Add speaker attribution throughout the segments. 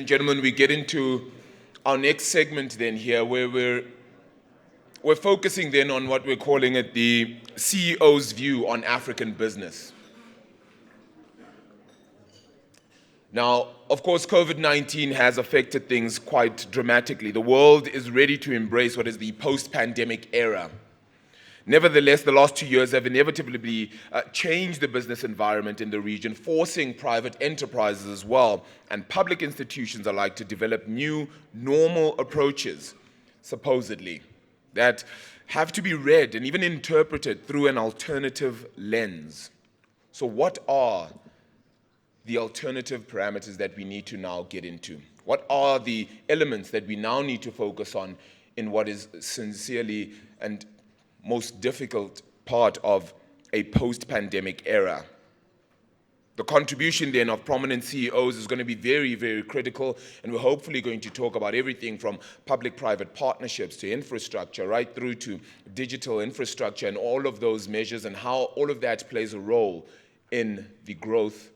Speaker 1: gentlemen, we get into our next segment then here, where we're focusing then on what we're calling it the CEO's view on African business. Now, of course, COVID-19 has affected things quite dramatically. The world is ready to embrace what is the post-pandemic era. Nevertheless, the last 2 years have inevitably changed the business environment in the region, forcing private enterprises as well and public institutions alike to develop new normal approaches, supposedly, that have to be read and even interpreted through an alternative lens. So what are the alternative parameters that we need to now get into? What are the elements that we now need to focus on in what is sincerely and most difficult part of a post-pandemic era? The contribution then of prominent CEOs is going to be very, very critical, and we're hopefully going to talk about everything from public-private partnerships to infrastructure, right through to digital infrastructure and all of those measures and how all of that plays a role in the growth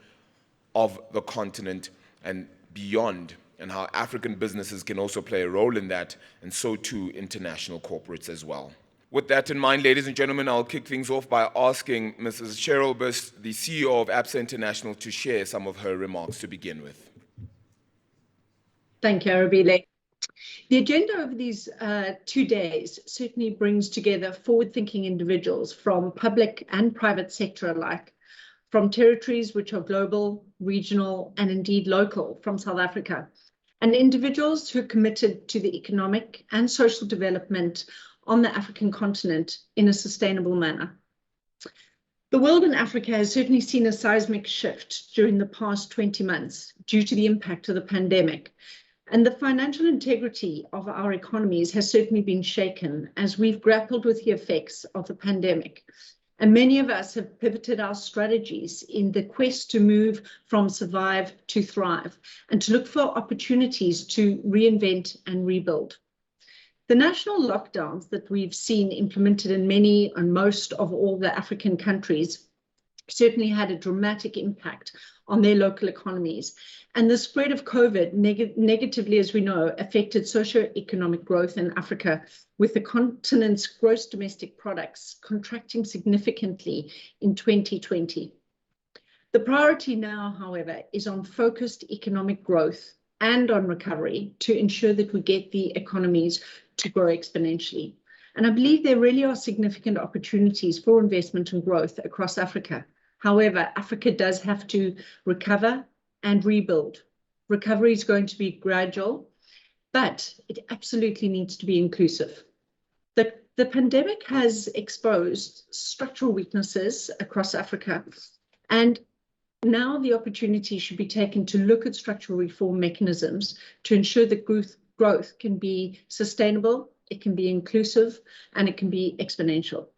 Speaker 1: of the continent and beyond, and how African businesses can also play a role in that, and so too international corporates as well. With that in mind, ladies and gentlemen, I'll kick things off by asking Mrs. Cheryl Buss, the CEO of ABSA International, to share some of her remarks to begin with.
Speaker 2: Thank you, Arabile. The agenda over these 2 days certainly brings together forward-thinking individuals from public and private sector alike, from territories which are global, regional, and indeed local from South Africa, and individuals who are committed to the economic and social development on the African continent in a sustainable manner. The world in Africa has certainly seen a seismic shift during the past 20 months due to the impact of the pandemic, and the financial integrity of our economies has certainly been shaken as we've grappled with the effects of the pandemic. And many of us have pivoted our strategies in the quest to move from survive to thrive and to look for opportunities to reinvent and rebuild. The national lockdowns that we've seen implemented in many and most of all the African countries certainly had a dramatic impact on their local economies. And the spread of COVID negatively, as we know, affected socio-economic growth in Africa, with the continent's gross domestic products contracting significantly in 2020. The priority now, however, is on focused economic growth and on recovery to ensure that we get the economies to grow exponentially. And I believe there really are significant opportunities for investment and growth across Africa. However, Africa does have to recover and rebuild. Recovery is going to be gradual, but it absolutely needs to be inclusive. The pandemic has exposed structural weaknesses across Africa, and now the opportunity should be taken to look at structural reform mechanisms to ensure that growth can be sustainable, it can be inclusive, and it can be exponential.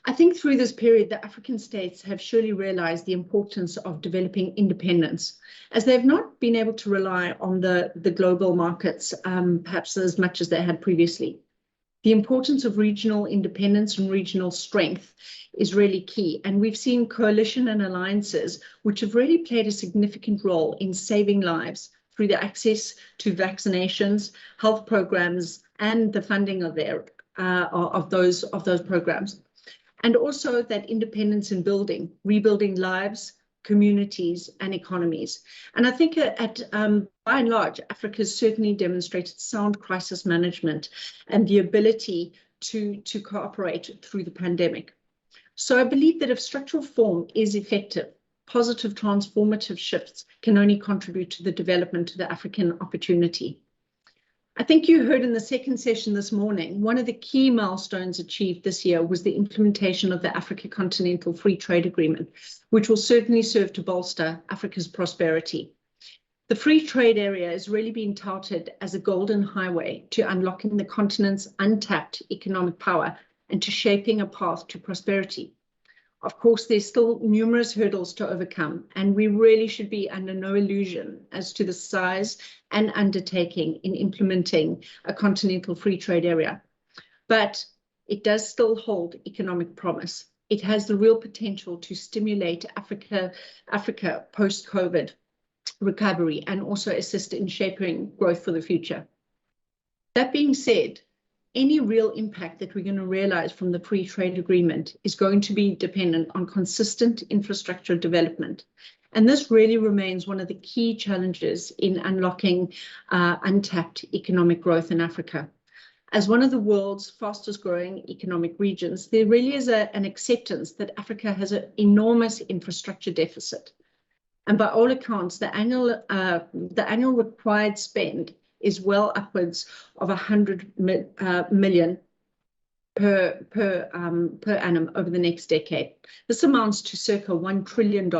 Speaker 2: I think through this period, the African states have surely realized the importance of developing independence, as they've not been able to rely on the global markets, perhaps as much as they had previously. The importance of regional independence and regional strength is really key. And we've seen coalition and alliances, which have really played a significant role in saving lives through the access to vaccinations, health programs, and the funding of those programs. And also that independence in rebuilding lives, communities, and economies. And I think by and large, Africa has certainly demonstrated sound crisis management and the ability to cooperate through the pandemic. So I believe that if structural reform is effective, positive transformative shifts can only contribute to the development of the African opportunity. I think you heard in the second session this morning, one of the key milestones achieved this year was the implementation of the Africa Continental Free Trade Agreement, which will certainly serve to bolster Africa's prosperity. The free trade area is really being touted as a golden highway to unlocking the continent's untapped economic power and to shaping a path to prosperity. Of course, there's still numerous hurdles to overcome, and we really should be under no illusion as to the size and undertaking in implementing a continental free trade area. But it does still hold economic promise. It has the real potential to stimulate Africa post-COVID. recovery and also assist in shaping growth for the future. That being said, any real impact that we're going to realize from the free trade agreement is going to be dependent on consistent infrastructure development. And this really remains one of the key challenges in unlocking untapped economic growth in Africa. As one of the world's fastest growing economic regions, there really is an acceptance that Africa has an enormous infrastructure deficit. And by all accounts, the annual required spend is well upwards of 100 million per annum over the next decade. This amounts to circa $1 trillion.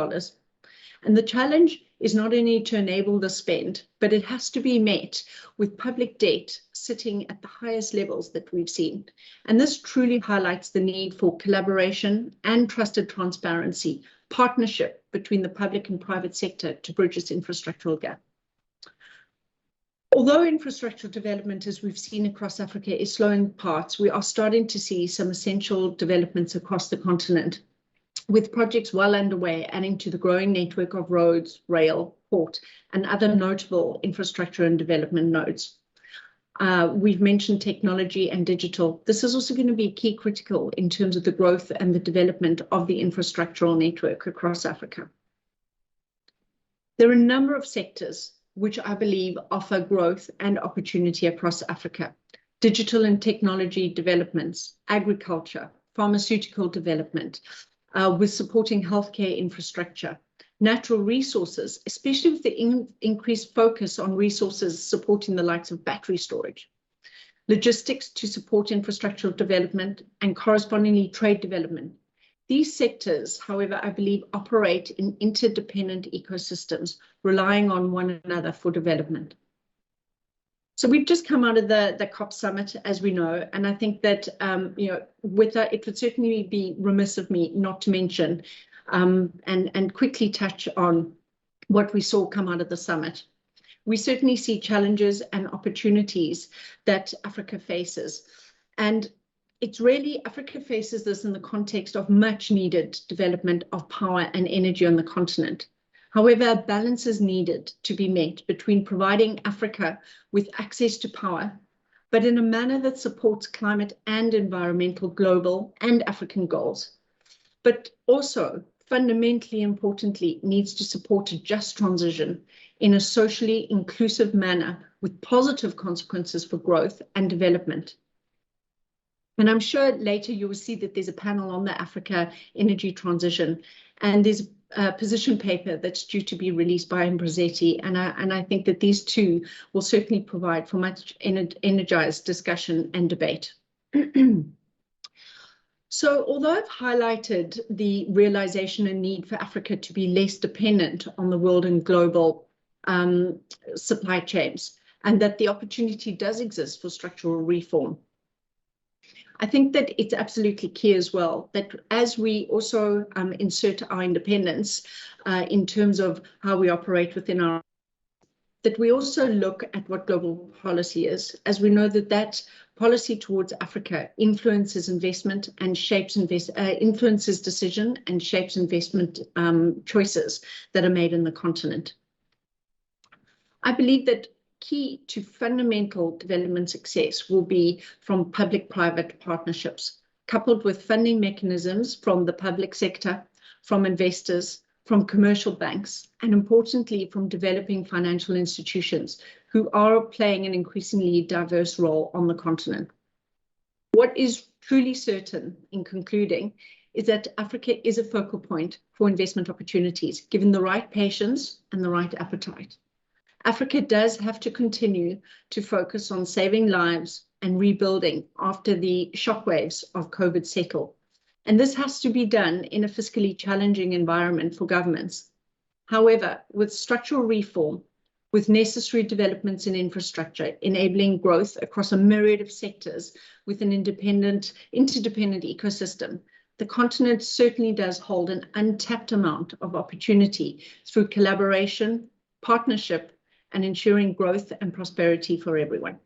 Speaker 2: And the challenge is not only to enable the spend, but it has to be met with public debt sitting at the highest levels that we've seen. And this truly highlights the need for collaboration and trusted transparency, partnership between the public and private sector to bridge this infrastructural gap. Although infrastructural development, as we've seen across Africa, is slow in parts, we are starting to see some essential developments across the continent, with projects well underway adding to the growing network of roads, rail, port, and other notable infrastructure and development nodes. We've mentioned technology and digital. This is also going to be key critical in terms of the growth and the development of the infrastructural network across Africa. There are a number of sectors which I believe offer growth and opportunity across Africa. Digital and technology developments, agriculture, pharmaceutical development, with supporting healthcare infrastructure, natural resources, especially with the increased focus on resources supporting the likes of battery storage, logistics to support infrastructural development, and correspondingly trade development. These sectors, however, I believe operate in interdependent ecosystems, relying on one another for development. So we've just come out of the COP summit, as we know, and I think that with that, it would certainly be remiss of me not to mention and quickly touch on what we saw come out of the summit. We certainly see challenges and opportunities that Africa faces, and it's really Africa faces this in the context of much needed development of power and energy on the continent. However, a balance is needed to be met between providing Africa with access to power, but in a manner that supports climate and environmental global and African goals, but also fundamentally importantly needs to support a just transition in a socially inclusive manner with positive consequences for growth and development. And I'm sure later you will see that there's a panel on the Africa energy transition, and there's a position paper that's due to be released by Ambrosetti, and I think that these two will certainly provide for much energized discussion and debate. So although I've highlighted the realization and need for Africa to be less dependent on the world and global supply chains, and that the opportunity does exist for structural reform, I think that it's absolutely key as well that as we also insert our independence in terms of how we operate within our, that we also look at what global policy is, as we know that that policy towards Africa influences investment and shapes influences decision and shapes investment choices that are made in the continent. I believe that key to fundamental development success will be from public-private partnerships, coupled with funding mechanisms from the public sector, from investors, from commercial banks, and importantly, from developing financial institutions who are playing an increasingly diverse role on the continent. What is truly certain in concluding is that Africa is a focal point for investment opportunities, given the right patience and the right appetite. Africa does have to continue to focus on saving lives and rebuilding after the shockwaves of COVID settle. And this has to be done in a fiscally challenging environment for governments. However, with structural reform, with necessary developments in infrastructure, enabling growth across a myriad of sectors with an interdependent ecosystem, the continent certainly does hold an untapped amount of opportunity through collaboration, partnership, and ensuring growth and prosperity for everyone.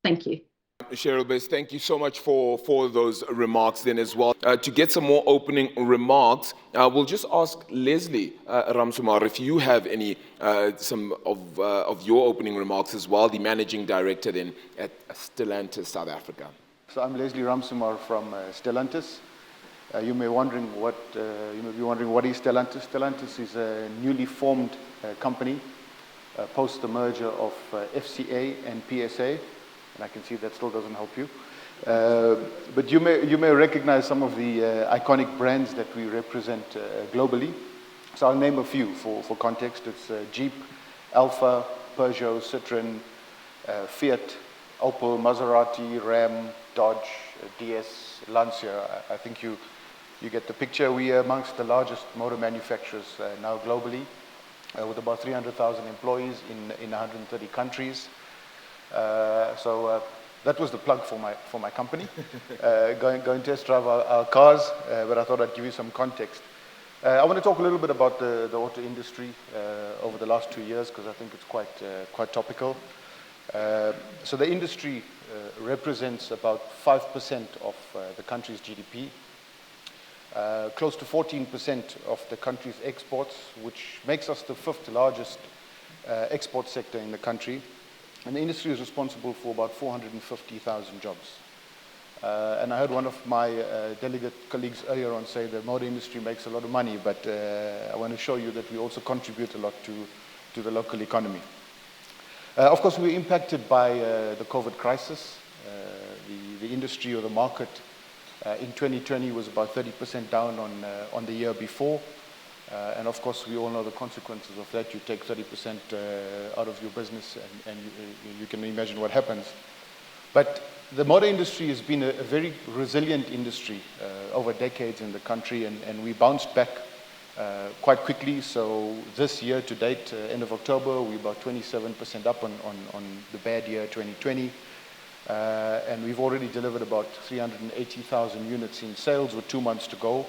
Speaker 2: Thank you.
Speaker 1: Cheryl Bess, thank you so much for those remarks then as well. To get some more opening remarks, we'll just ask Leslie Ramsumar if you have any, some of your opening remarks as well, the Managing Director then at Stellantis South Africa.
Speaker 3: So I'm Leslie Ramsumar from Stellantis. You may be wondering what is Stellantis. Stellantis is a newly formed company post the merger of FCA and PSA. And I can see that still doesn't help you. But you may recognize some of the iconic brands that we represent globally. So I'll name a few for context. It's Jeep, Alfa, Peugeot, Citroën, Fiat, Opel, Maserati, Ram, Dodge, DS, Lancia. I think you get the picture. We are amongst the largest motor manufacturers now globally, with about 300,000 employees in 130 countries. So that was the plug for my company. Going test drive our cars, but I thought I'd give you some context. I want to talk a little bit about the auto industry over the last 2 years, because I think it's quite topical. So the industry represents about 5% of the country's GDP, close to 14% of the country's exports, which makes us the 5th largest export sector in the country. And the industry is responsible for about 450,000 jobs. And I heard one of my delegate colleagues earlier on say the motor industry makes a lot of money, but I want to show you that we also contribute a lot to the local economy. Of course, we were impacted by the COVID crisis. The industry or the market in 2020 was about 30% down on the year before. And of course, we all know the consequences of that. You take 30% out of your business, and you can imagine what happens. But the motor industry has been a very resilient industry over decades in the country, and we bounced back quite quickly. So this year to date, end of October, we're about 27% up on the bad year 2020. And we've already delivered about 380,000 units in sales with 2 months to go.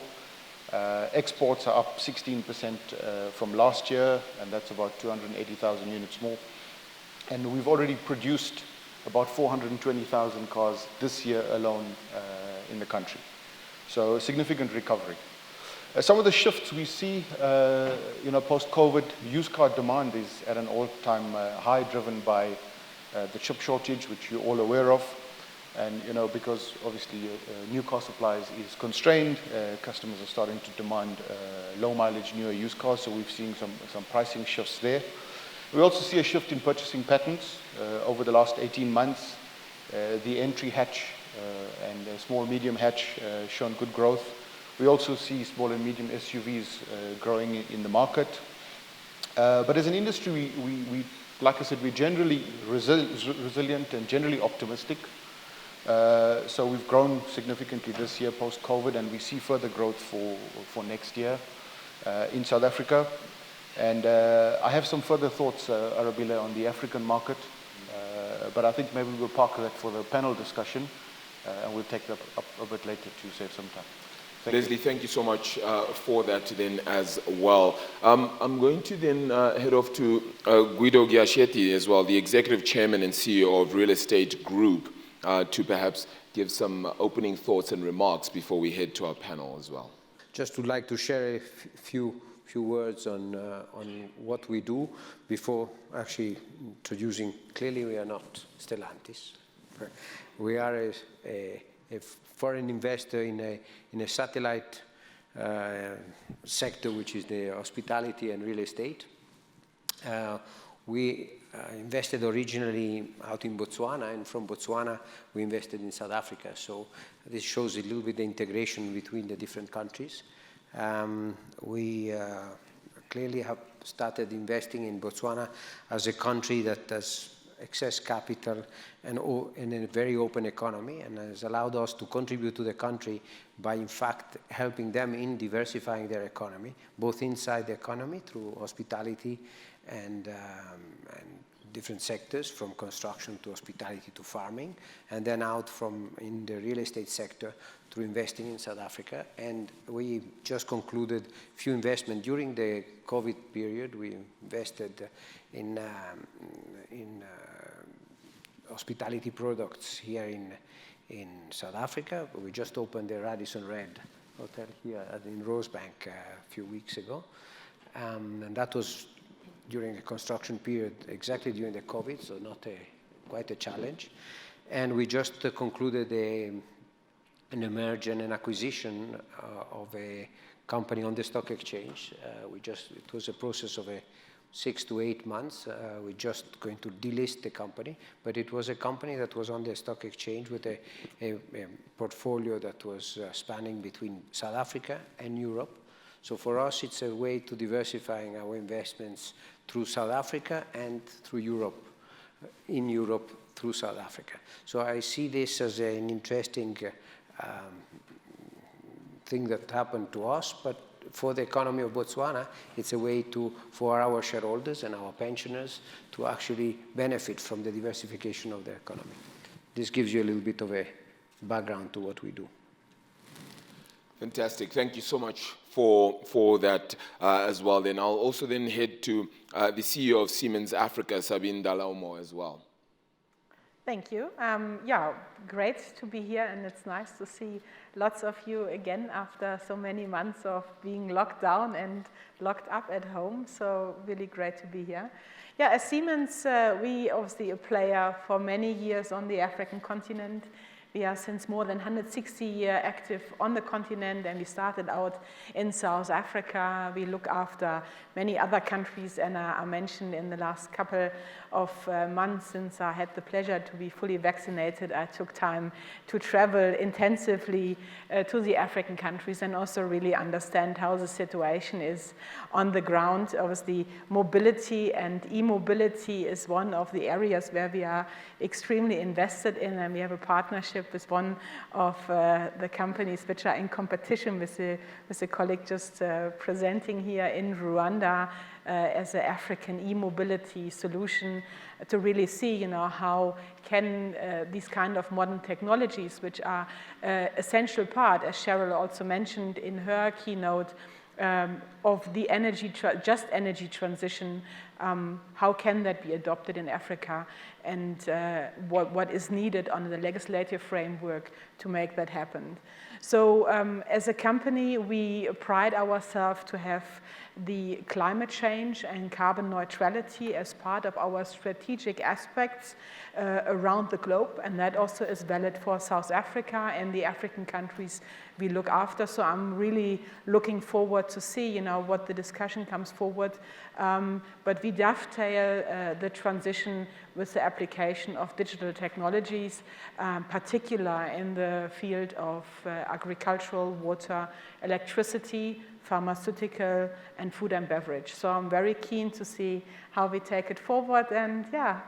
Speaker 3: Exports are up 16% from last year, and that's about 280,000 units more. And we've already produced about 420,000 cars this year alone in the country. So a significant recovery. Some of the shifts we see, post-COVID, used car demand is at an all-time high, driven by the chip shortage, which you're all aware of. And, because obviously new car supply is constrained, customers are starting to demand low mileage, newer used cars. So we've seen some pricing shifts there. We also see a shift in purchasing patterns over the last 18 months. The entry hatch and the small medium hatch shown good growth. We also see small and medium SUVs growing in the market. But as an industry, we like I said, we're generally resilient and generally optimistic. So we've grown significantly this year post-COVID, and we see further growth for next year in South Africa. And I have some further thoughts, Arabile, on the African market, but I think maybe we'll park that for the panel discussion, and we'll take that up a bit later to save some time.
Speaker 1: Leslie, thank you so much for that then as well. I'm going to then head off to Guido Ghiascetti as well, the Executive Chairman and CEO of Real Estate Group, to perhaps give some opening thoughts and remarks before we head to our panel as well.
Speaker 4: Just would like to share a few words on what we do before actually introducing. Clearly, we are not Stellantis. We are a foreign investor in a satellite sector, which is the hospitality and real estate. We invested originally out in Botswana, and from Botswana we invested in South Africa. So this shows a little bit the integration between the different countries. We clearly have started investing in Botswana as a country that has excess capital and a very open economy, and has allowed us to contribute to the country by, in fact, helping them in diversifying their economy, both inside the economy through hospitality and different sectors, from construction to hospitality to farming, and then out from in the real estate sector through investing in South Africa. And we just concluded a few investments during the COVID period. We invested in hospitality products here in South Africa. We just opened the Radisson Red Hotel here in Rosebank a few weeks ago. And that was during a construction period, exactly during the COVID, so quite a challenge. And we just concluded an merger and an acquisition of a company on the stock exchange. It was a process of 6 to 8 months. We're just going to delist the company, but it was a company that was on the stock exchange with a portfolio that was spanning between South Africa and Europe. So for us, it's a way to diversifying our investments through South Africa and through Europe, in Europe through South Africa. So I see this as an interesting thing that happened to us, but for the economy of Botswana, it's a way for our shareholders and our pensioners to actually benefit from the diversification of their economy. This gives you a little bit of a background to what we do.
Speaker 1: Fantastic. Thank you so much for that as well. Then I'll also then head to the CEO of Siemens Africa, Sabine Dalaumo, as well.
Speaker 5: Thank you. Yeah, great to be here, and it's nice to see lots of you again after so many months of being locked down and locked up at home. So really great to be here. Yeah, as Siemens, we obviously a player for many years on the African continent. We are since more than 160 years active on the continent, and we started out in South Africa. We look after many other countries, and I mentioned in the last couple of months since I had the pleasure to be fully vaccinated, I took time to travel intensively to the African countries and also really understand how the situation is on the ground. Obviously, mobility and e-mobility is one of the areas where we are extremely invested in, and we have a partnership with one of the companies which are in competition with the colleague just presenting here in Rwanda as an African e-mobility solution to really see, how can these kind of modern technologies, which are essential part, as Cheryl also mentioned in her keynote, of the just energy transition, how can that be adopted in Africa, and what is needed under the legislative framework to make that happen. So as a company, we pride ourselves to have the climate change and carbon neutrality as part of our strategic aspects around the globe, and that also is valid for South Africa and the African countries we look after. So I'm really looking forward to see, what the discussion comes forward. But we dovetail the transition with the application of digital technologies, particular in the field of agricultural, water, electricity, pharmaceutical, and food and beverage. So I'm very keen to see how we take it forward, and yeah,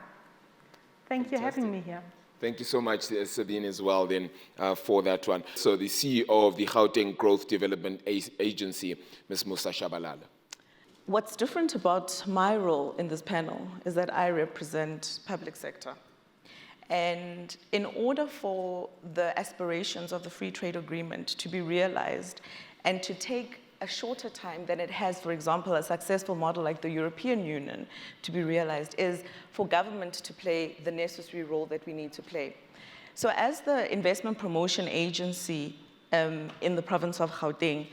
Speaker 5: thank you for having me here.
Speaker 1: Thank you so much, Sabine, as well, then, for that one. So the CEO of the Gauteng Growth Development Agency, Ms. Musa Shabalala.
Speaker 6: What's different about my role in this panel is that I represent public sector. And in order for the aspirations of the free trade agreement to be realized and to take a shorter time than it has, for example, a successful model like the European Union to be realized, is for government to play the necessary role that we need to play. So as the investment promotion agency in the province of Gauteng,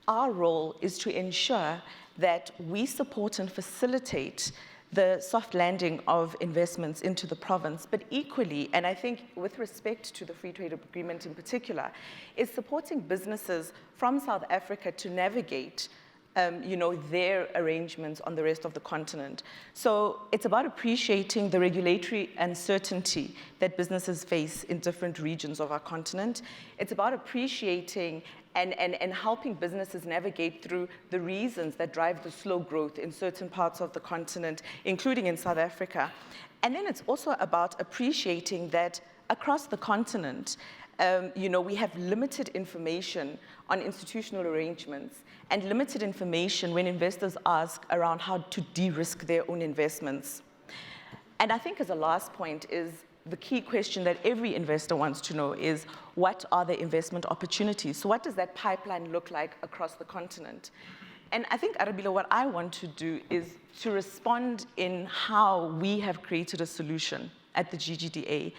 Speaker 6: our role is to ensure that we support and facilitate the soft landing of investments into the province, but equally, and I think with respect to the free trade agreement in particular, is supporting businesses from South Africa to navigate their arrangements on the rest of the continent. So it's about appreciating the regulatory uncertainty that businesses face in different regions of our continent. It's about appreciating and helping businesses navigate through the reasons that drive the slow growth in certain parts of the continent, including in South Africa. And then it's also about appreciating that across the continent, we have limited information on institutional arrangements and limited information when investors ask around how to de-risk their own investments. And I think as a last point is the key question that every investor wants to know is, what are the investment opportunities? So what does that pipeline look like across the continent? And I think, Arabile, what I want to do is to respond in how we have created a solution at the GGDA.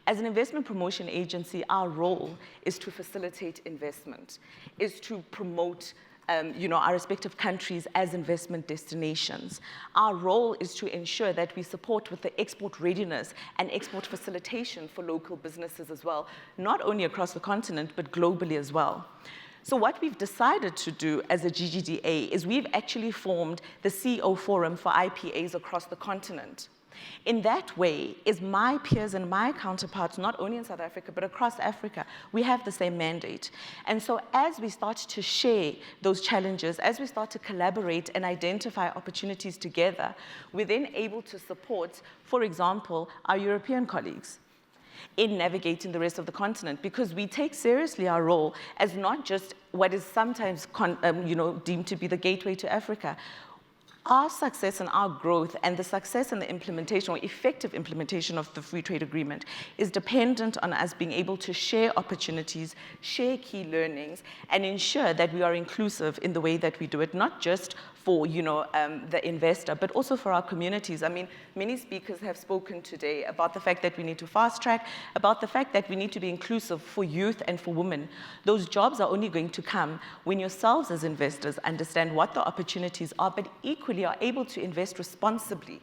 Speaker 6: As an investment promotion agency, our role is to facilitate investment, is to promote our respective countries as investment destinations. Our role is to ensure that we support with the export readiness and export facilitation for local businesses as well, not only across the continent, but globally as well. So what we've decided to do as a GGDA is we've actually formed the CEO Forum for IPAs across the continent. In that way, is my peers and my counterparts, not only in South Africa, but across Africa, we have the same mandate. And so as we start to share those challenges, as we start to collaborate and identify opportunities together, we're then able to support, for example, our European colleagues in navigating the rest of the continent, because we take seriously our role as not just what is sometimes deemed to be the gateway to Africa. Our success and our growth and the success and the implementation or effective implementation of the free trade agreement is dependent on us being able to share opportunities, share key learnings, and ensure that we are inclusive in the way that we do it, not just for the investor, but also for our communities. I mean, many speakers have spoken today about the fact that we need to fast track, about the fact that we need to be inclusive for youth and for women. Those jobs are only going to come when yourselves as investors understand what the opportunities are, but equally are able to invest responsibly,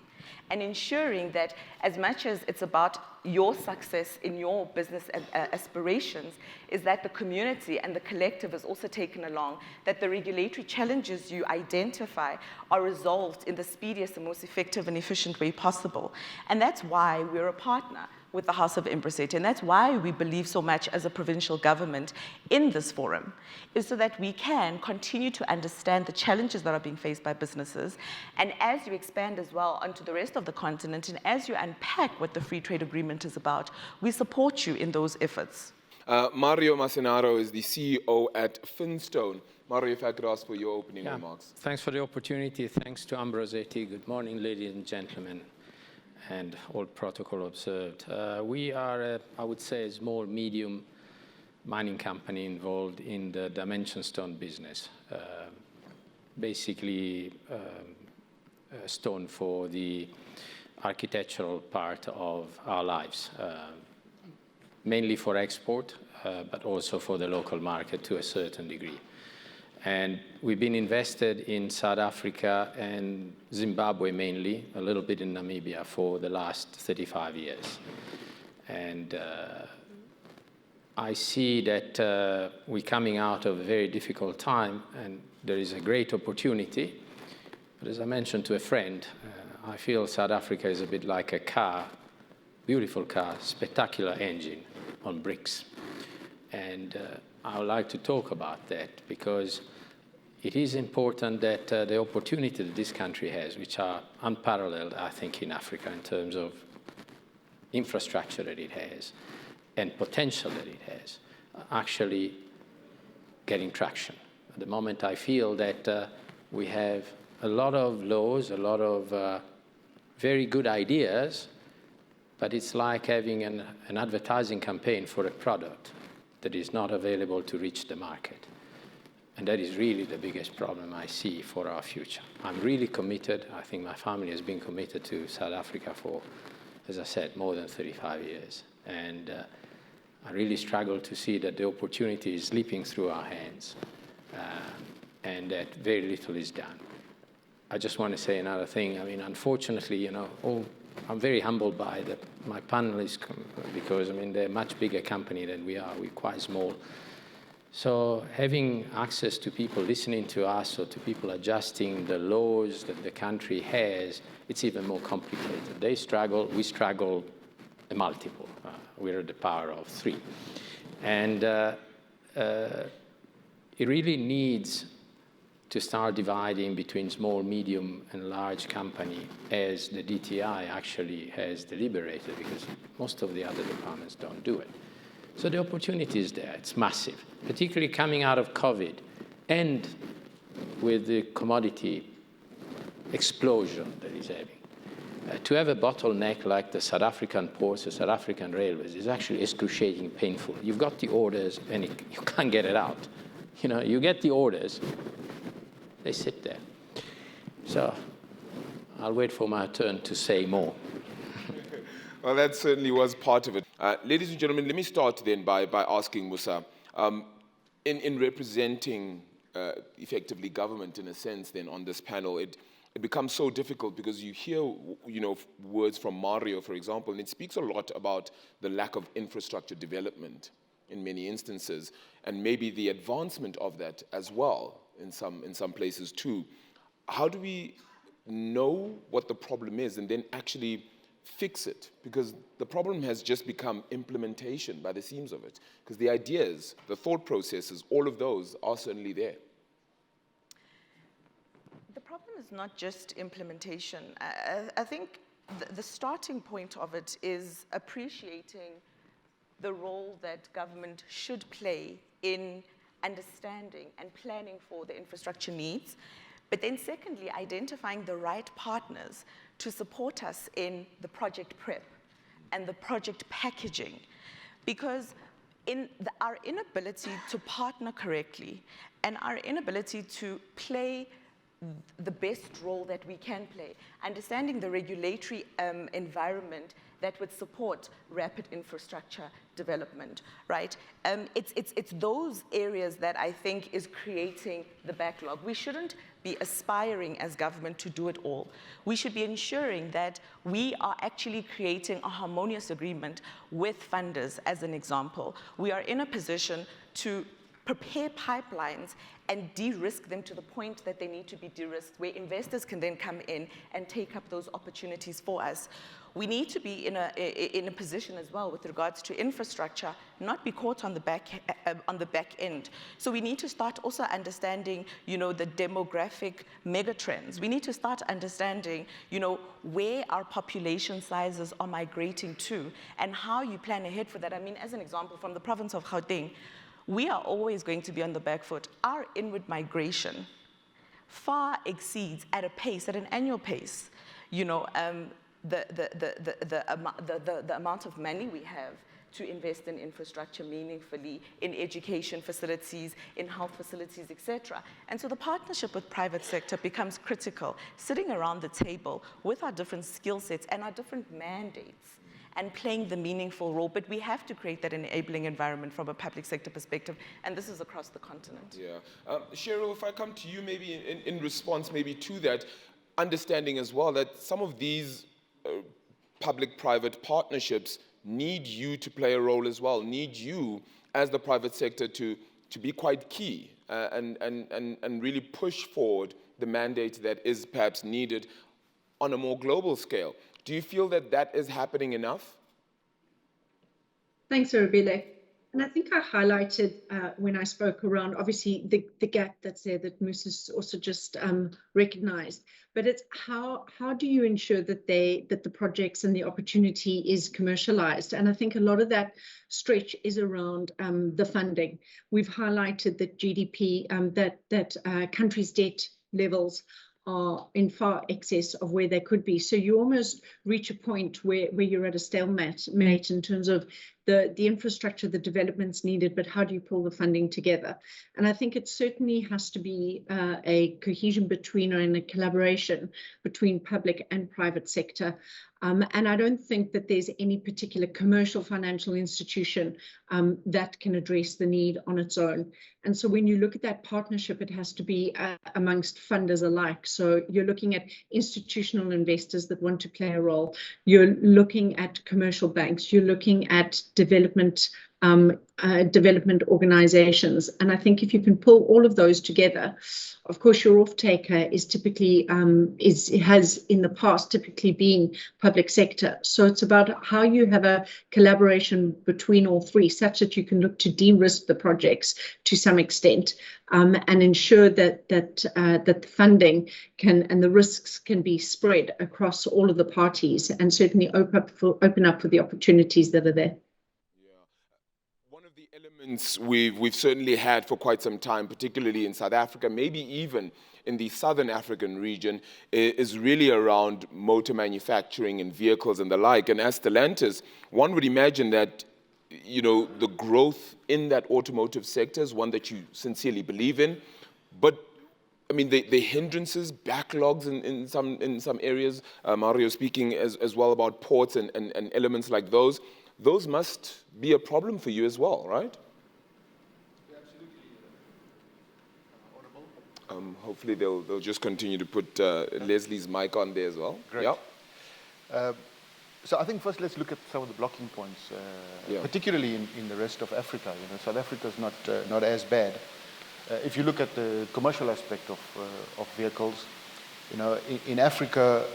Speaker 6: and ensuring that as much as it's about your success in your business aspirations, is that the community and the collective is also taken along, that the regulatory challenges you identify are resolved in the speediest and most effective and efficient way possible. And that's why we're a partner with the House of Imbraseti, and that's why we believe so much as a provincial government in this forum, is so that we can continue to understand the challenges that are being faced by businesses, and as you expand as well onto the rest of the continent, and as you unpack what the free trade agreement is about, we support you in those efforts.
Speaker 1: Mario Massinaro is the CEO at Finstone. Mario, if I could ask for your opening remarks.
Speaker 7: Thanks for the opportunity. Thanks to Ambroseti. Good morning, ladies and gentlemen, and all protocol observed. We are, I would say, a small, medium mining company involved in the dimension stone business. Basically, stone for the architectural part of our lives, mainly for export, but also for the local market to a certain degree. And we've been invested in South Africa and Zimbabwe mainly, a little bit in Namibia for the last 35 years. And I see that we're coming out of a very difficult time, and there is a great opportunity. But as I mentioned to a friend, I feel South Africa is a bit like a car, beautiful car, spectacular engine on bricks. And I would like to talk about that, because it is important that the opportunity that this country has, which are unparalleled, I think, in Africa in terms of infrastructure that it has and potential that it has, actually getting traction. At the moment, I feel that we have a lot of laws, a lot of very good ideas, but it's like having an advertising campaign for a product that is not available to reach the market. And that is really the biggest problem I see for our future. I'm really committed. I think my family has been committed to South Africa for, as I said, more than 35 years. And I really struggle to see that the opportunity is slipping through our hands, and that very little is done. I just want to say another thing. I mean, unfortunately, I'm very humbled by my panelists, because, I mean, they're a much bigger company than we are. We're quite small. So having access to people listening to us, or to people adjusting the laws that the country has, it's even more complicated. They struggle, we struggle a multiple. We're at the power of 3. And it really needs to start dividing between small, medium, and large company, as the DTI actually has deliberated, because most of the other departments don't do it. So the opportunity is there. It's massive, particularly coming out of COVID and with the commodity explosion that is having. To have a bottleneck like the South African ports, the South African railways, is actually excruciating, painful. You've got the orders, and you can't get it out. You get the orders, they sit there. So I'll wait for my turn to say more.
Speaker 1: Well, that certainly was part of it. Ladies and gentlemen, let me start then by asking Musa, in representing effectively government in a sense then on this panel, it becomes so difficult because you hear, words from Mario, for example, and it speaks a lot about the lack of infrastructure development in many instances, and maybe the advancement of that as well in some places too. How do we know what the problem is and then actually fix it? Because the problem has just become implementation by the seams of it. Because the ideas, the thought processes, all of those are certainly there.
Speaker 6: The problem is not just implementation. I think the starting point of it is appreciating the role that government should play in understanding and planning for the infrastructure needs. But then secondly, identifying the right partners to support us in the project prep and the project packaging. Because our inability to partner correctly and our inability to play the best role that we can play, understanding the regulatory environment that would support rapid infrastructure development, right? It's those areas that I think is creating the backlog. We shouldn't be aspiring as government to do it all. We should be ensuring that we are actually creating a harmonious agreement with funders, as an example. We are in a position to prepare pipelines and de-risk them to the point that they need to be de-risked, where investors can then come in and take up those opportunities for us. We need to be in a position as well with regards to infrastructure, not be caught on the back end. So we need to start also understanding, the demographic megatrends. We need to start understanding, where our population sizes are migrating to and how you plan ahead for that. I mean, as an example, from the province of Gauteng, we are always going to be on the back foot. Our inward migration far exceeds at an annual pace, the amount of money we have to invest in infrastructure meaningfully, in education facilities, in health facilities, etc. And so the partnership with private sector becomes critical, sitting around the table with our different skill sets and our different mandates and playing the meaningful role. But we have to create that enabling environment from a public sector perspective, and this is across the continent.
Speaker 1: Yeah. Cheryl, if I come to you maybe in response maybe to that, understanding as well that some of these public-private partnerships need you to play a role as well, need you as the private sector to be quite key and really push forward the mandate that is perhaps needed on a more global scale. Do you feel that that is happening enough?
Speaker 2: Thanks, Arabile. And I think I highlighted when I spoke around, obviously, the gap that's there that Musa's also just recognized. But it's how do you ensure that the projects and the opportunity is commercialized? And I think a lot of that stretch is around the funding. We've highlighted that GDP, that countries' debt levels are in far excess of where they could be. So you almost reach a point where you're at a stalemate in terms of the infrastructure, the developments needed, but how do you pull the funding together? And I think it certainly has to be a cohesion between and a collaboration between public and private sector. And I don't think that there's any particular commercial financial institution that can address the need on its own. And so when you look at that partnership, it has to be amongst funders alike. So you're looking at institutional investors that want to play a role. You're looking at commercial banks. You're looking at development organizations. And I think if you can pull all of those together, of course, your off-taker is typically, has in the past typically been public sector. So it's about how you have a collaboration between all three such that you can look to de-risk the projects to some extent and ensure that the funding and the risks can be spread across all of the parties and certainly open up for the opportunities that are there.
Speaker 1: Elements we've certainly had for quite some time, particularly in South Africa, maybe even in the Southern African region, is really around motor manufacturing and vehicles and the like. And as Stellantis, one would imagine that, the growth in that automotive sector is one that you sincerely believe in. But I mean, the hindrances, backlogs in some areas. Mario speaking as well about ports and elements like those. Those must be a problem for you as well, right? Hopefully they'll just continue to put Leslie's mic on there as well.
Speaker 3: Great.
Speaker 1: Yeah.
Speaker 3: So I think first let's look at some of the blocking points, particularly in the rest of Africa. You know, South Africa is not as bad. If you look at the commercial aspect of vehicles, you know, in Africa,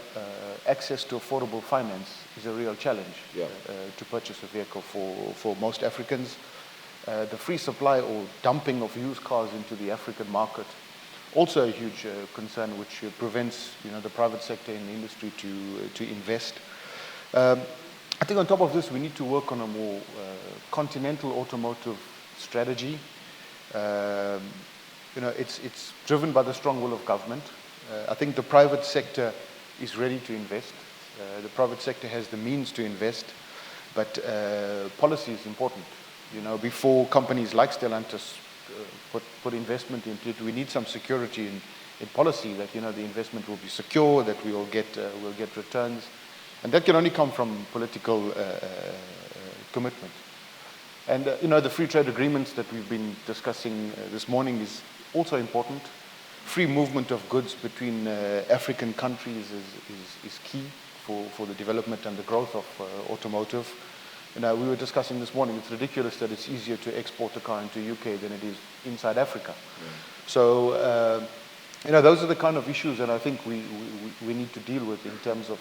Speaker 3: access to affordable finance is a real challenge to purchase a vehicle for most Africans. The free supply or dumping of used cars into the African market, also a huge concern, which prevents, you know, the private sector in the industry to invest. I think on top of this, we need to work on a more continental automotive strategy. You know, it's driven by the strong will of government. I think the private sector is ready to invest. The private sector has the means to invest, but policy is important. You know, before companies like Stellantis put investment into it, we need some security in policy that, you know, the investment will be secure, that we will get returns, and that can only come from political commitment. And you know, the free trade agreements that we've been discussing this morning is also important. Free movement of goods between African countries is key for the development and the growth of automotive. You know, we were discussing this morning, it's ridiculous that it's easier to export a car into UK than it is inside Africa. Yeah. So, you know, those are the kind of issues that I think we need to deal with in terms of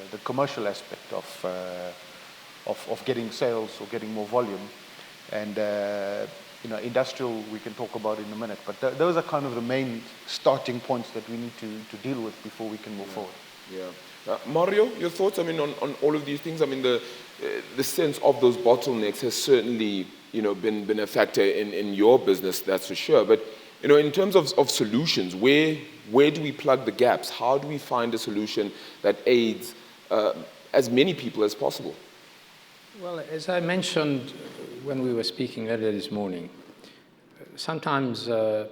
Speaker 3: the commercial aspect of getting sales or getting more volume. And, you know, industrial we can talk about in a minute. But those are kind of the main starting points that we need to deal with before we can move forward.
Speaker 1: Yeah. Mario, your thoughts? I mean, on all of these things. I mean, the sense of those bottlenecks has certainly, you know, been a factor in your business, that's for sure. But, you know, in terms of solutions, where do we plug the gaps? How do we find a solution that aids as many people as possible?
Speaker 7: Well, as I mentioned when we were speaking earlier this morning, sometimes the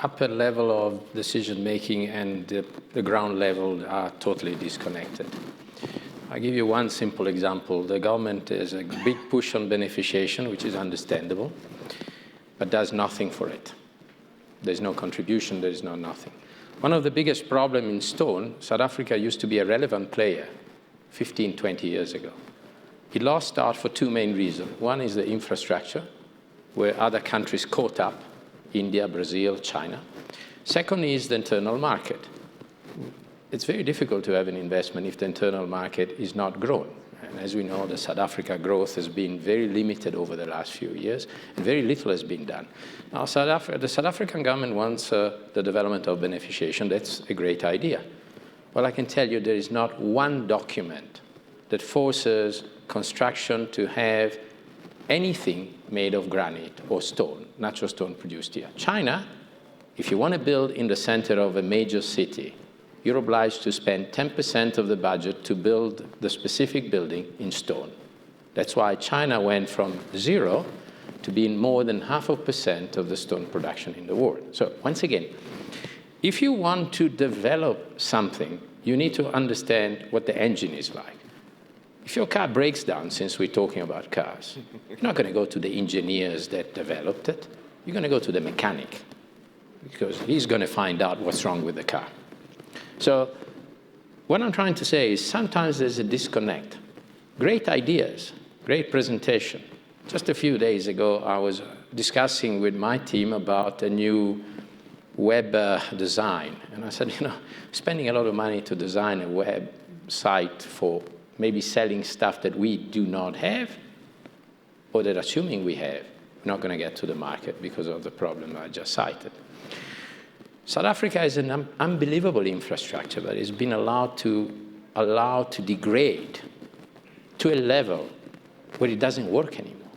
Speaker 7: upper level of decision-making and the ground level are totally disconnected. I'll give you one simple example. The government has a big push on beneficiation, which is understandable, but does nothing for it. There's no contribution, there is no nothing. One of the biggest problems in stone, South Africa used to be a relevant player 15, 20 years ago. It lost out for two main reasons. One is the infrastructure, where other countries caught up, India, Brazil, China. Second is the internal market. It's very difficult to have an investment if the internal market is not growing. And as we know, the South Africa growth has been very limited over the last few years, and very little has been done. Now, the South African government wants the development of beneficiation. That's a great idea. Well, I can tell you there is not one document that forces construction to have anything made of granite or stone, natural stone produced here. China, if you want to build in the center of a major city, you're obliged to spend 10% of the budget to build the specific building in stone. That's why China went from 0 to being more than 0.5% of the stone production in the world. So once again, if you want to develop something, you need to understand what the engine is like. If your car breaks down, since we're talking about cars, you're not going to go to the engineers that developed it. You're going to go to the mechanic, because he's going to find out what's wrong with the car. So what I'm trying to say is sometimes there's a disconnect. Great ideas, great presentation. Just a few days ago, I was discussing with my team about a new web design. And I said, you know, spending a lot of money to design a website for maybe selling stuff that we do not have, or that assuming we have, we're not going to get to the market because of the problem I just cited. South Africa is an unbelievable infrastructure, but it's been allowed to degrade to a level where it doesn't work anymore.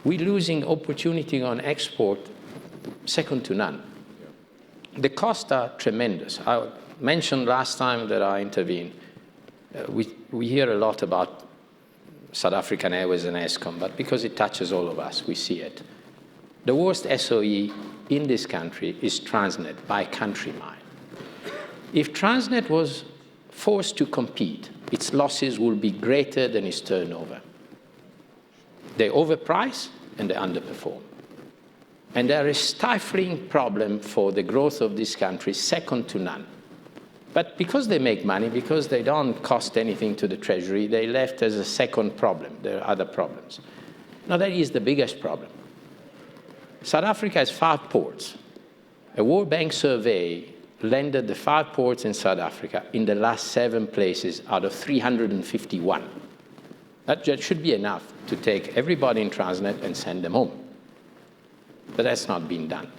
Speaker 7: We're losing opportunity on export second to none. The costs are tremendous. I mentioned last time that I intervened, we hear a lot about South African Airways and Eskom, but because it touches all of us, we see it. The worst SOE in this country is Transnet by country mile. If Transnet was forced to compete, its losses will be greater than its turnover. They overprice and they underperform. And they're a stifling problem for the growth of this country, second to none. But because they make money, because they don't cost anything to the Treasury, they left as a second problem. There are other problems. Now, that is the biggest problem. South Africa has 5 ports. A World Bank survey landed the 5 ports in South Africa in the last 7 places out of 351. That should be enough to take everybody in Transnet and send them home. But that's not been done.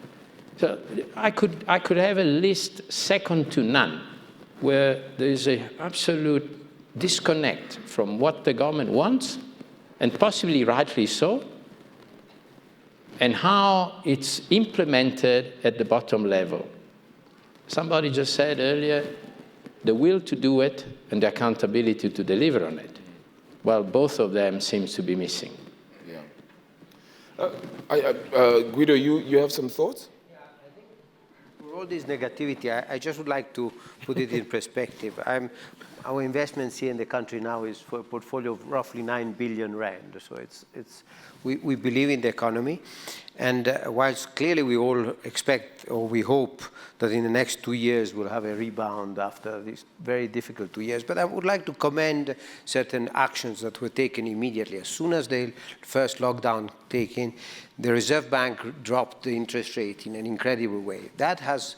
Speaker 7: So I could have a list second to none where there is an absolute disconnect from what the government wants, and possibly rightly so, and how it's implemented at the bottom level. Somebody just said earlier, the will to do it and the accountability to deliver on it. Well, both of them seems to be missing.
Speaker 1: Yeah. Guido, you have some thoughts?
Speaker 4: For all this negativity, I just would like to put it in perspective. Our investments here in the country now is for a portfolio of roughly 9 billion rand. So we believe in the economy. And whilst clearly we all expect, or we hope, that in the next 2 years we'll have a rebound after these very difficult 2 years. But I would like to commend certain actions that were taken immediately. As soon as the first lockdown taken, the Reserve Bank dropped the interest rate in an incredible way. That has,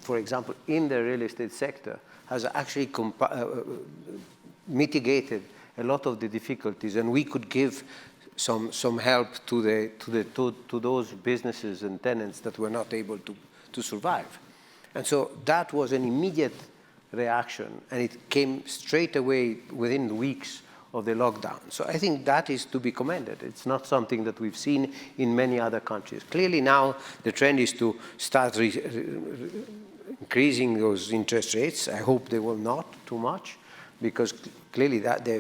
Speaker 4: for example, in the real estate sector, has actually mitigated a lot of the difficulties, and we could give some help to those businesses and tenants that were not able to survive. And so that was an immediate reaction, and it came straight away within weeks of the lockdown. So I think that is to be commended. It's not something that we've seen in many other countries. Clearly now the trend is to start increasing those interest rates. I hope they will not too much, because clearly that the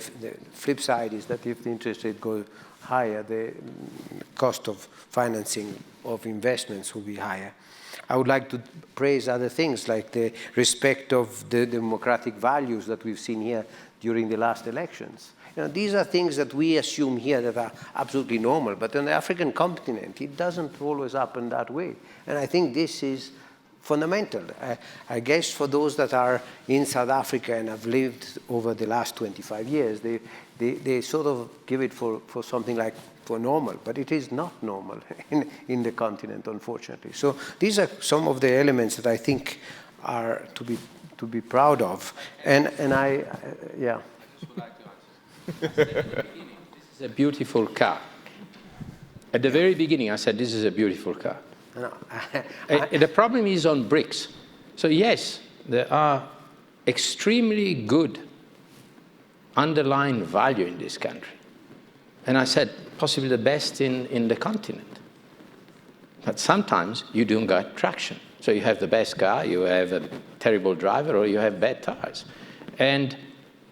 Speaker 4: flip side is that if the interest rate goes higher, the cost of financing of investments will be higher. I would like to praise other things like the respect of the democratic values that we've seen here during the last elections. You know, these are things that we assume here that are absolutely normal, but on the African continent, it doesn't always happen that way. And I think this is fundamental. I guess for those that are in South Africa and have lived over the last 25 years, they sort of give it for something like for normal, but it is not normal in the continent, unfortunately. So these are some of the elements that I think are to be proud of. And I yeah.
Speaker 7: I just would like to answer. This is a beautiful car. At the very beginning, I said, this is a beautiful car.
Speaker 4: No,
Speaker 7: the problem is on bricks. So yes, there are extremely good underlying value in this country. And I said, possibly the best in the continent. But sometimes you don't get traction. So you have the best car, you have a terrible driver, or you have bad tires. And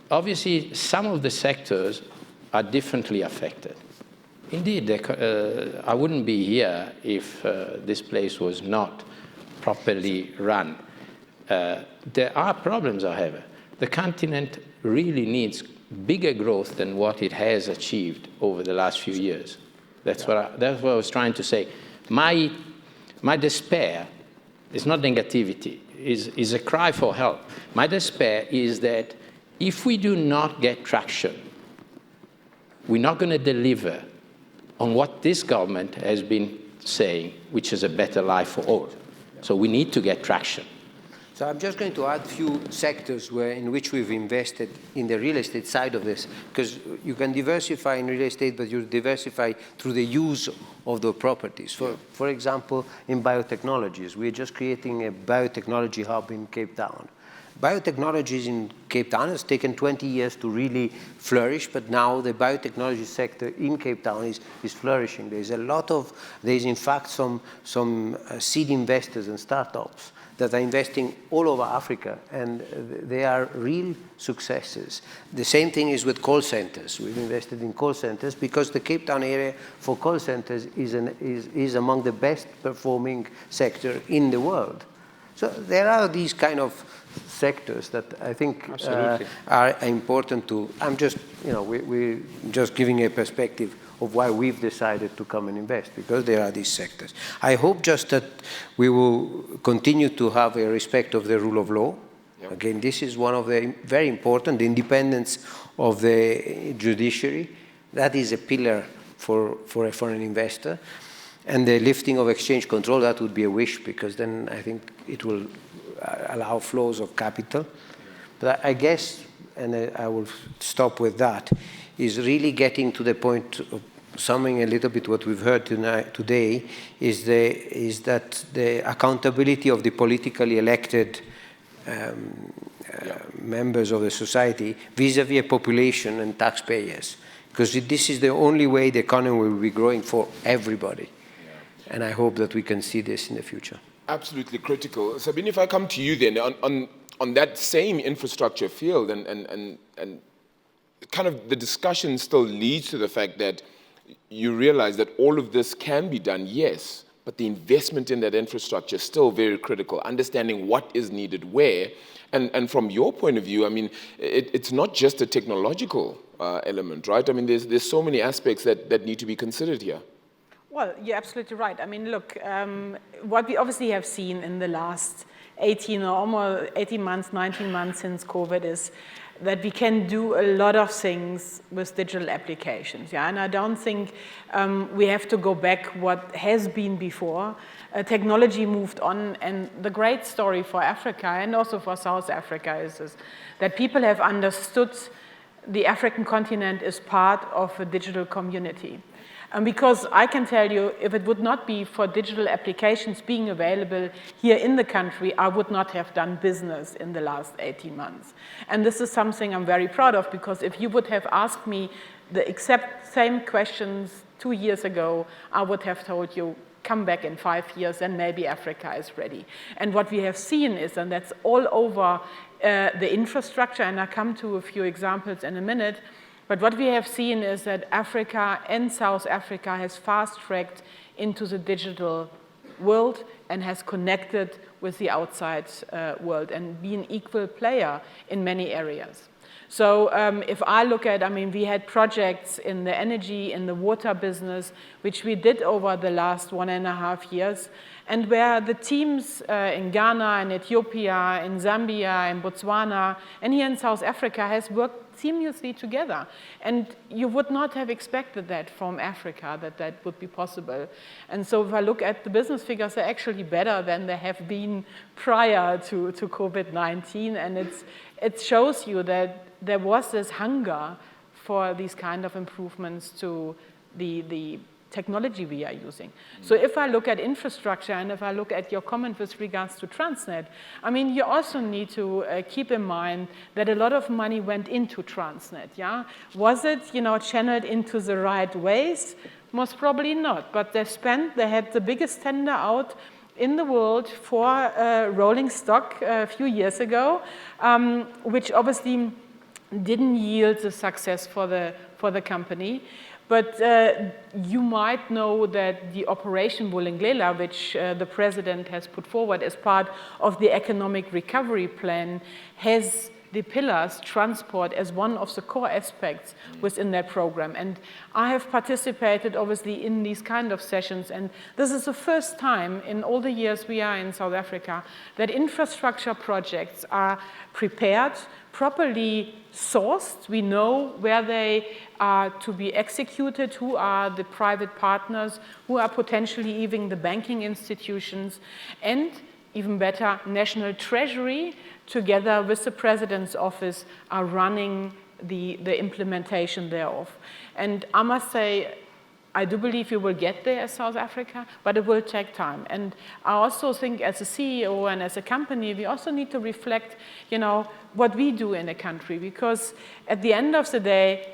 Speaker 7: obviously, some of the sectors are differently affected. Indeed, I wouldn't be here if this place was not properly run. There are problems, however. The continent really needs bigger growth than what it has achieved over the last few years. That's what I was trying to say. My despair is not negativity, is a cry for help. My despair is that if we do not get traction, we're not going to deliver on what this government has been saying, which is a better life for all. So we need to get traction.
Speaker 4: So I'm just going to add a few sectors in which we've invested in the real estate side of this, because you can diversify in real estate, but you diversify through the use of the properties. For example, in biotechnologies, we're just creating a biotechnology hub in Cape Town. Biotechnologies in Cape Town has taken 20 years to really flourish, but now the biotechnology sector in Cape Town is flourishing. There's in fact some seed investors and startups that are investing all over Africa, and they are real successes. The same thing is with call centers. We've invested in call centers because the Cape Town area for call centers is among the best performing sector in the world. So there are these kind of sectors that I think are important to, I'm just, we're just giving a perspective of why we've decided to come and invest, because there are these sectors. I hope just that we will continue to have a respect of the rule of law. Yep. Again, this is one of the very important, the independence of the judiciary. That is a pillar for an investor. And the lifting of exchange control, that would be a wish, because then I think it will allow flows of capital. But I guess, and I will stop with that, is really getting to the point of summing a little bit what we've heard today, is that the accountability of the politically elected members of the society vis-à-vis a population and taxpayers. Because this is the only way the economy will be growing for everybody. Yeah. And I hope that we can see this in the future.
Speaker 1: Absolutely critical. Sabine, if I come to you then, on that same infrastructure field, and kind of the discussion still leads to the fact that you realize that all of this can be done, yes, but the investment in that infrastructure is still very critical, understanding what is needed where. And from your point of view, I mean, it's not just a technological element, right? I mean, there's so many aspects that need to be considered here.
Speaker 5: Well, you're absolutely right. I mean, look, what we obviously have seen in the last 18 or almost 18 months, 19 months since COVID is that we can do a lot of things with digital applications, yeah? And I don't think we have to go back what has been before. Technology moved on, and the great story for Africa and also for South Africa is that people have understood the African continent is part of a digital community. And because I can tell you, if it would not be for digital applications being available here in the country, I would not have done business in the last 18 months. And this is something I'm very proud of, because if you would have asked me the exact same questions 2 years ago, I would have told you, come back in 5 years and maybe Africa is ready. And what we have seen is, and that's all over the infrastructure, and I'll come to a few examples in a minute, but what we have seen is that Africa and South Africa has fast-tracked into the digital world and has connected with the outside world and be an equal player in many areas. So if I look at, I mean, we had projects in the energy, in the water business, which we did over the last 1.5 years, and where the teams in Ghana, in Ethiopia, in Zambia, in Botswana, and here in South Africa has worked seamlessly together. And you would not have expected that from Africa, that would be possible. And so if I look at the business figures, they're actually better than they have been prior to COVID-19. And it shows you that there was this hunger for these kind of improvements to the technology we are using. So if I look at infrastructure and if I look at your comment with regards to Transnet, I mean, you also need to keep in mind that a lot of money went into Transnet, yeah? Was it, channeled into the right ways? Most probably not, but they had the biggest tender out in the world for rolling stock a few years ago, which obviously didn't yield the success for the company. But you might know that the Operation Vulindlela, which the president has put forward as part of the economic recovery plan, has the pillars, transport, as one of the core aspects within that program. And I have participated, obviously, in these kind of sessions. And this is the first time in all the years we are in South Africa that infrastructure projects are prepared, properly sourced. We know where they are to be executed, who are the private partners, who are potentially even the banking institutions, and even better, National Treasury, together with the President's office, are running the implementation thereof. And I must say, I do believe we will get there as South Africa, but it will take time. And I also think as a CEO and as a company, we also need to reflect, what we do in a country, because at the end of the day,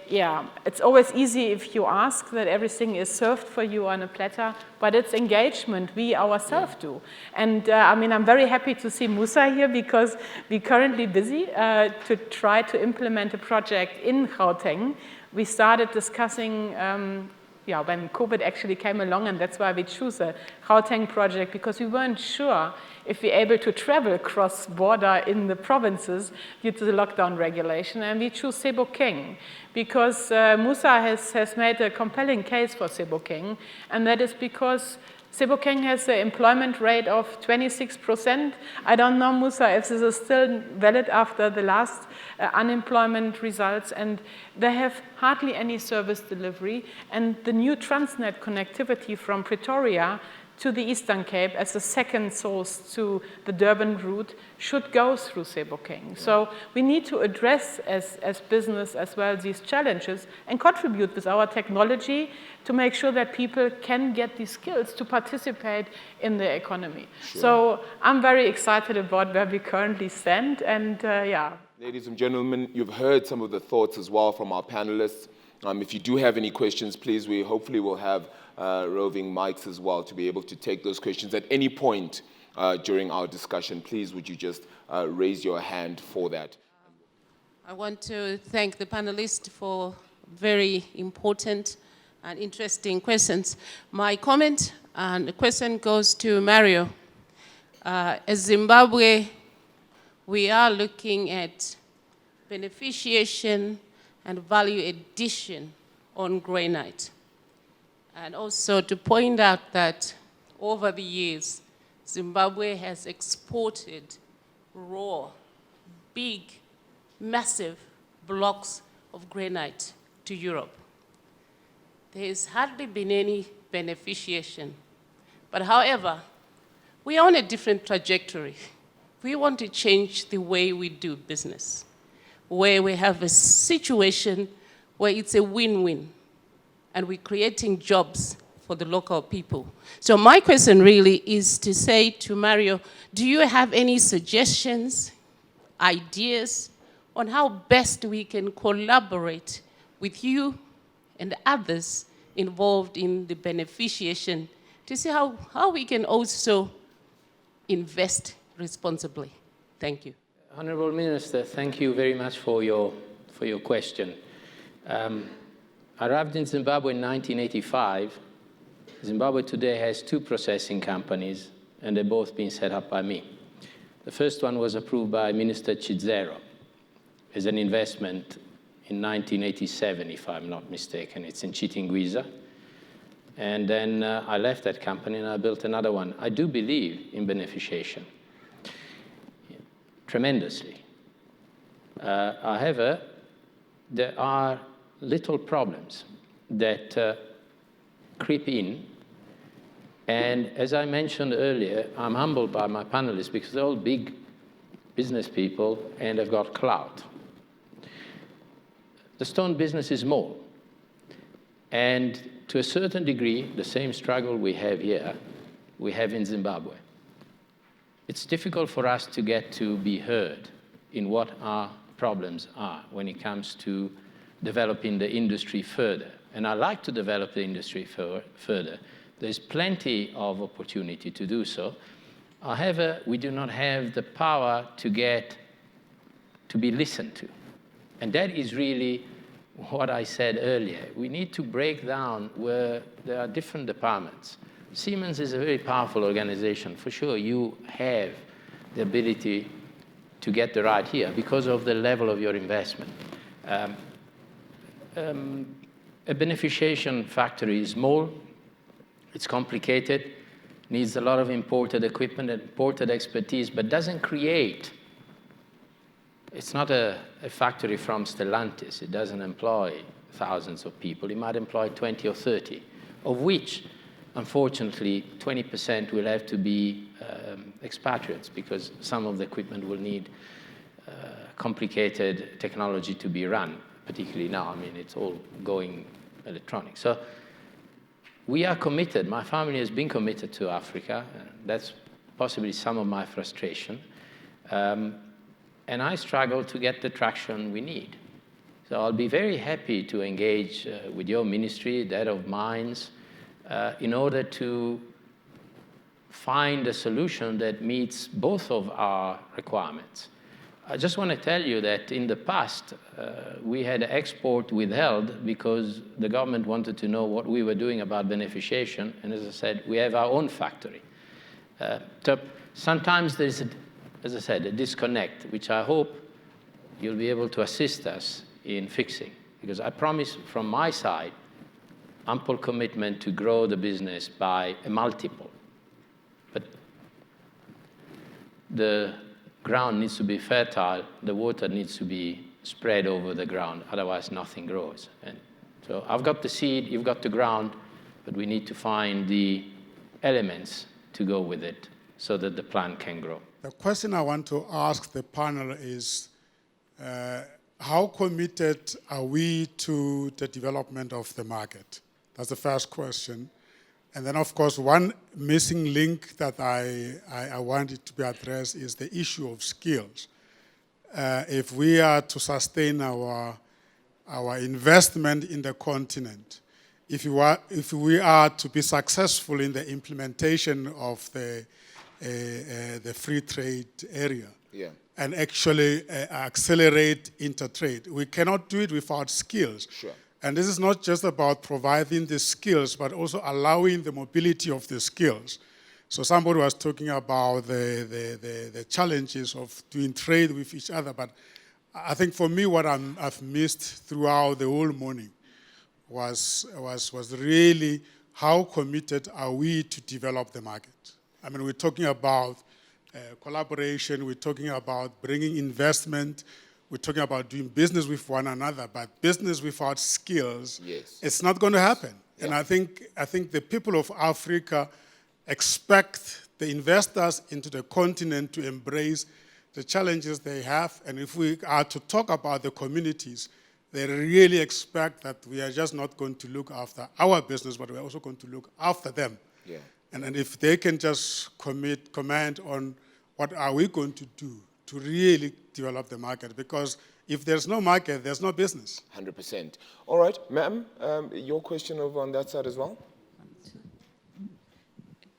Speaker 5: it's always easy if you ask that everything is served for you on a platter, but it's engagement we ourselves do. And I'm very happy to see Musa here, because we're currently busy to try to implement a project in Gauteng. We started discussing when COVID actually came along, and that's why we choose a Gauteng project, because we weren't sure if we're able to travel cross-border in the provinces due to the lockdown regulation. And we choose Sebokeng, because Musa has made a compelling case for Sebokeng, and that is because Sebokeng has an employment rate of 26%. I don't know, Musa, if this is still valid after the last unemployment results, and they have hardly any service delivery, and the new Transnet connectivity from Pretoria to the Eastern Cape as a second source to the Durban route should go through Sebokeng. Yeah. So we need to address as business as well these challenges and contribute with our technology to make sure that people can get these skills to participate in the economy. Sure. So I'm very excited about where we currently stand, and
Speaker 1: Ladies and gentlemen, you've heard some of the thoughts as well from our panelists. If you do have any questions, please, we hopefully will have roving mics as well to be able to take those questions at any point during our discussion. Please, would you just raise your hand for that?
Speaker 8: I want to thank the panelists for very important and interesting questions. My comment and the question goes to Mario. As Zimbabwe, we are looking at beneficiation and value addition on granite. And also to point out that over the years, Zimbabwe has exported raw, big, massive blocks of granite to Europe. There has hardly been any beneficiation. But however, we are on a different trajectory. We want to change the way we do business, where we have a situation where it's a win-win, and we're creating jobs for the local people. So my question really is to say to Mario, do you have any suggestions, ideas on how best we can collaborate with you and others involved in the beneficiation to see how we can also invest responsibly? Thank you.
Speaker 7: Honourable Minister, thank you very much for your question. I arrived in Zimbabwe in 1985. Zimbabwe today has 2 processing companies, and they're both being set up by me. The first one was approved by Minister Chidzero as an investment in 1987, if I'm not mistaken. It's in Chitingwiza. And then I left that company and I built another one. I do believe in beneficiation tremendously. However, there are little problems that creep in. And as I mentioned earlier, I'm humbled by my panelists because they're all big business people and they've got clout. The stone business is small. And to a certain degree, the same struggle we have here, we have in Zimbabwe. It's difficult for us to get to be heard in what our problems are when it comes to developing the industry further. And I like to develop the industry further. There's plenty of opportunity to do so. However, we do not have the power to be listened to. And that is really what I said earlier. We need to break down where there are different departments. Siemens is a very powerful organization. For sure, you have the ability to get the right here because of the level of your investment. A beneficiation factory is small, it's complicated, needs a lot of imported equipment, imported expertise, but doesn't create. It's not a factory from Stellantis. It doesn't employ thousands of people. It might employ 20 or 30, of which, unfortunately, 20% will have to be expatriates because some of the equipment will need complicated technology to be run, particularly now. I mean, it's all going electronic. So we are committed. My family has been committed to Africa. That's possibly some of my frustration. And I struggle to get the traction we need. So I'll be very happy to engage with your ministry, that of mines, in order to find a solution that meets both of our requirements. I just want to tell you that in the past, we had export withheld because the government wanted to know what we were doing about beneficiation. And as I said, we have our own factory. So sometimes there's, as I said, a disconnect, which I hope you'll be able to assist us in fixing. Because I promise from my side, ample commitment to grow the business by a multiple. But the ground needs to be fertile, the water needs to be spread over the ground, otherwise nothing grows. And so I've got the seed, you've got the ground, but we need to find the elements to go with it so that the plant can grow.
Speaker 9: The question I want to ask the panel is, how committed are we to the development of the market? That's the first question. And then, of course, one missing link that I wanted to be addressed is the issue of skills. If we are to sustain our investment in the continent, if we are to be successful in the implementation of the free trade area, and actually accelerate intertrade, we cannot do it without skills.
Speaker 1: Sure.
Speaker 9: And this is not just about providing the skills, but also allowing the mobility of the skills. So somebody was talking about the challenges of doing trade with each other, but I think for me what I've missed throughout the whole morning was really how committed are we to develop the market. I mean, we're talking about collaboration, we're talking about bringing investment, we're talking about doing business with one another, but business without skills, it's not going to happen. Yeah. And I think the people of Africa expect the investors into the continent to embrace the challenges they have. And if we are to talk about the communities, they really expect that we are just not going to look after our business, but we're also going to look after them. Yeah. And if they can just comment on what are we going to do to really develop the market, because if there's no market, there's no business.
Speaker 1: 100%. All right, ma'am, your question over on that side as well?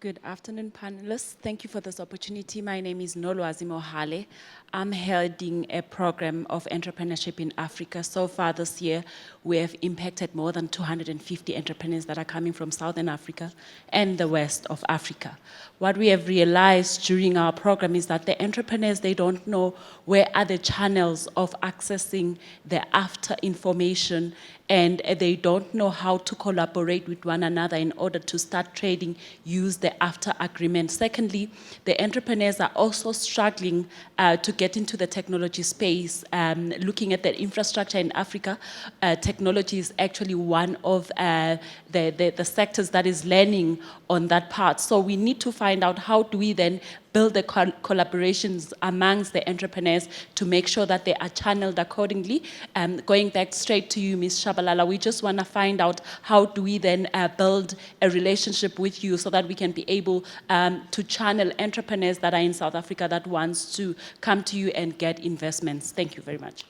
Speaker 10: Good afternoon, panelists. Thank you for this opportunity. My name is Nolwazi Mohale. I'm heading a program of entrepreneurship in Africa. So far this year, we have impacted more than 250 entrepreneurs that are coming from Southern Africa and the west of Africa. What we have realized during our program is that the entrepreneurs, they don't know where are the channels of accessing the after information, and they don't know how to collaborate with one another in order to start trading, use the after agreement. Secondly, the entrepreneurs are also struggling to get into the technology space. Looking at the infrastructure in Africa, technology is actually one of the sectors that is learning on that part. So we need to find out how do we then build the collaborations amongst the entrepreneurs to make sure that they are channeled accordingly. Going back straight to you, Ms. Shabalala, we just want to find out how do we then build a relationship with you so that we can be able to channel entrepreneurs that are in South Africa that wants to come to you and get investments. Thank you very much.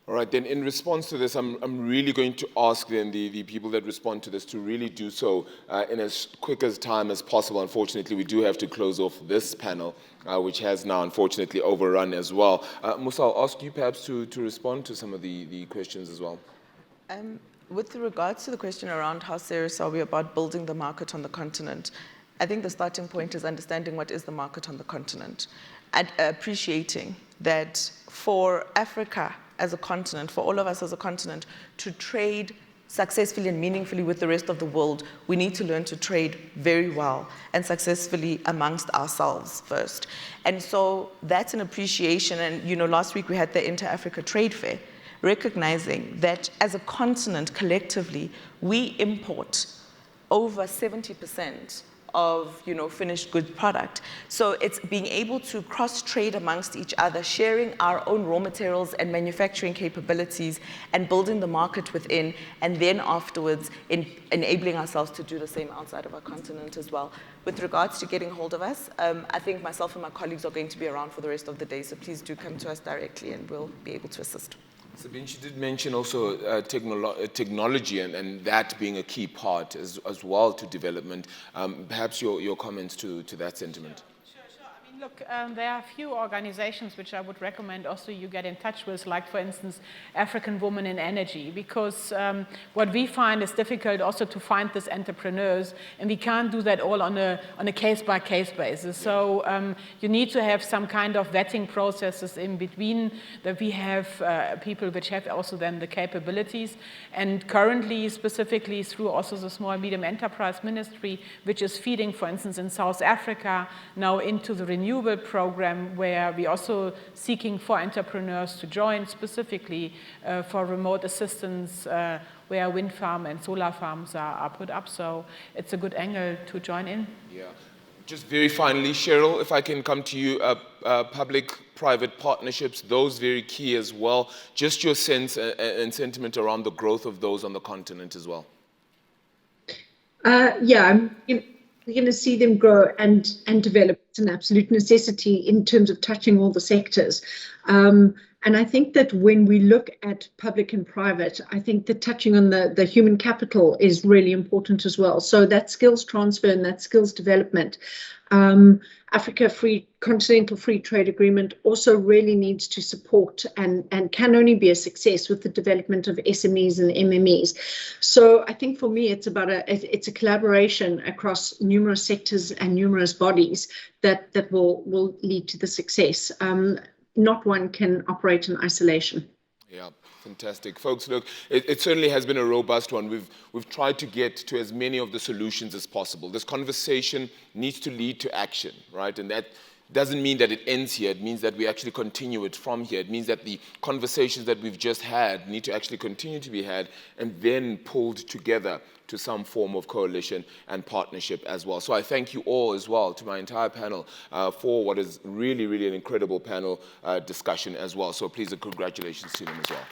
Speaker 1: All right, then in response to this, I'm really going to ask then the people that respond to this to really do so in as quick as time as possible. Unfortunately, we do have to close off this panel, which has now unfortunately overrun as well. Musa, I'll ask you perhaps to respond to some of the questions as well.
Speaker 6: With regards to the question around how serious are we about building the market on the continent, I think the starting point is understanding what is the market on the continent and appreciating that for Africa as a continent, for all of us as a continent, to trade successfully and meaningfully with the rest of the world, we need to learn to trade very well and successfully amongst ourselves first. And so that's an appreciation. And last week we had the Inter-Africa Trade Fair, recognizing that as a continent collectively, we import over 70% of, finished good product. So it's being able to cross-trade amongst each other, sharing our own raw materials and manufacturing capabilities and building the market within, and then afterwards enabling ourselves to do the same outside of our continent as well. With regards to getting hold of us, I think myself and my colleagues are going to be around for the rest of the day, so please do come to us directly and we'll be able to assist.
Speaker 1: Sabine, she did mention also technology and that being a key part as well to development. Perhaps your comments to that sentiment.
Speaker 5: I mean, look, there are a few organizations which I would recommend also you get in touch with, like, for instance, African Women in Energy, because what we find is difficult also to find these entrepreneurs, and we can't do that all on a case-by-case basis. So you need to have some kind of vetting processes in between, that we have people which have also then the capabilities. And currently, specifically through also the Small and Medium Enterprise Ministry, which is feeding, for instance, in South Africa, now into the renewable program, where we're also seeking for entrepreneurs to join, specifically for remote assistance where wind farm and solar farms are put up. So it's a good angle to join in.
Speaker 1: Yeah. Just very finally, Cheryl, if I can come to you, public-private partnerships, those very key as well. Just your sense and sentiment around the growth of those on the continent as well.
Speaker 2: We're going to see them grow and develop. It's an absolute necessity in terms of touching all the sectors. And I think that when we look at public and private, I think that touching on the human capital is really important as well. So that skills transfer and that skills development. Africa Continental Free Trade Agreement also really needs to support and can only be a success with the development of SMEs and MMEs. So I think for me, it's about it's a collaboration across numerous sectors and numerous bodies that will lead to the success. Not one can operate in isolation.
Speaker 1: Yeah. Fantastic. Folks, look, it certainly has been a robust one. We've tried to get to as many of the solutions as possible. This conversation needs to lead to action, right? And that doesn't mean that it ends here. It means that we actually continue it from here. It means that the conversations that we've just had need to actually continue to be had and then pulled together to some form of coalition and partnership as well. So I thank you all as well, to my entire panel, for what is really, really an incredible panel discussion as well. So please, congratulations to them as well.